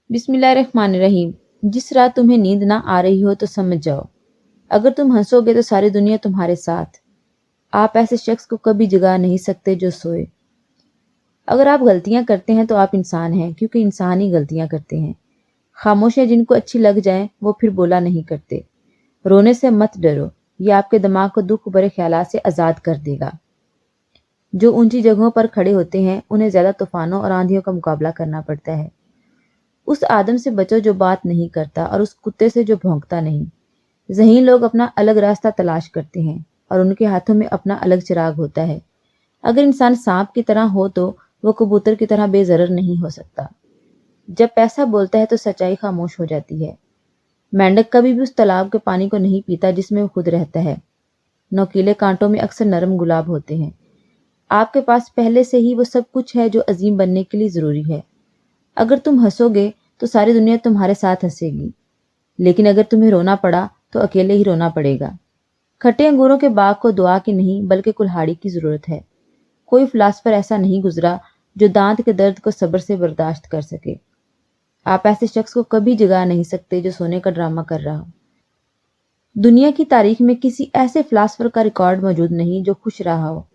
बिस्मिल्लाहिर्रहमानिर्रहीम। जिस रात तुम्हें नींद ना आ रही हो तो समझ जाओ, अगर तुम हंसोगे तो सारी दुनिया तुम्हारे साथ। आप ऐसे शख्स को कभी जगा नहीं सकते जो सोए। अगर आप गलतियां करते हैं तो आप इंसान हैं, क्योंकि इंसान ही गलतियां करते हैं। खामोशियां जिनको अच्छी लग जाएं वो फिर बोला नहीं करते। रोने से मत डरो, ये आपके दिमाग को दुख भरे ख्यालात से आज़ाद कर देगा। जो ऊंची जगहों पर खड़े होते हैं उन्हें ज्यादा तूफानों और आंधियों का मुकाबला करना पड़ता है। उस आदम से बचो जो बात नहीं करता, और उस कुत्ते से जो भौंकता नहीं। ज़हीन लोग अपना अलग रास्ता तलाश करते हैं और उनके हाथों में अपना अलग चिराग होता है। अगर इंसान सांप की तरह हो तो वो कबूतर की तरह बेजरर नहीं हो सकता। जब पैसा बोलता है तो सच्चाई खामोश हो जाती है। मेंढक कभी भी उस तालाब के पानी को नहीं पीता जिसमें वो खुद रहता है। नोकीले कांटों में अक्सर नरम गुलाब होते हैं। आपके पास पहले से ही वो सब कुछ है जो अजीम बनने के लिए जरूरी है। अगर तुम हंसोगे तो सारी दुनिया तुम्हारे साथ हंसेगी, लेकिन अगर तुम्हें रोना पड़ा तो अकेले ही रोना पड़ेगा। खट्टे अंगूरों के बाग को दुआ की नहीं बल्कि कुल्हाड़ी की जरूरत है। कोई फिलासफर ऐसा नहीं गुजरा जो दांत के दर्द को सब्र से बर्दाश्त कर सके। आप ऐसे शख्स को कभी जगा नहीं सकते जो सोने का ड्रामा कर रहा हो। दुनिया की तारीख में किसी ऐसे फिलासफर का रिकॉर्ड मौजूद नहीं जो खुश रहा हो।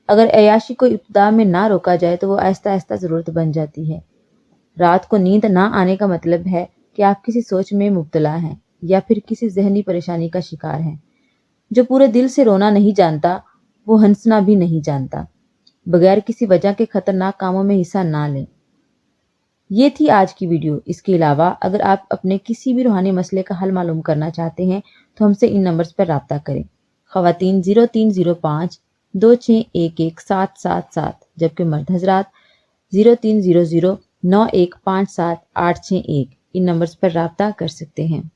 अगर अय्याशी को इब्तिदा में ना रोका जाए तो वो आहिस्ता आहिस्ता जरूरत बन जाती है। रात को नींद ना आने का मतलब है कि आप किसी सोच में मुब्तला हैं या फिर किसी जहनी परेशानी का शिकार हैं। जो पूरे दिल से रोना नहीं जानता वो हंसना भी नहीं जानता। बगैर किसी वजह के खतरनाक कामों में हिस्सा ना लें। ये थी आज की वीडियो। इसके अलावा अगर आप अपने किसी भी रूहानी मसले का हल मालूम करना चाहते हैं तो हमसे इन नंबर्स पर राब्ता करें। ख़वातीन 0305 2611 777, जबकि मर्द हजरात 0300 9157 861 इन नंबर्स पर राब्ता कर सकते हैं।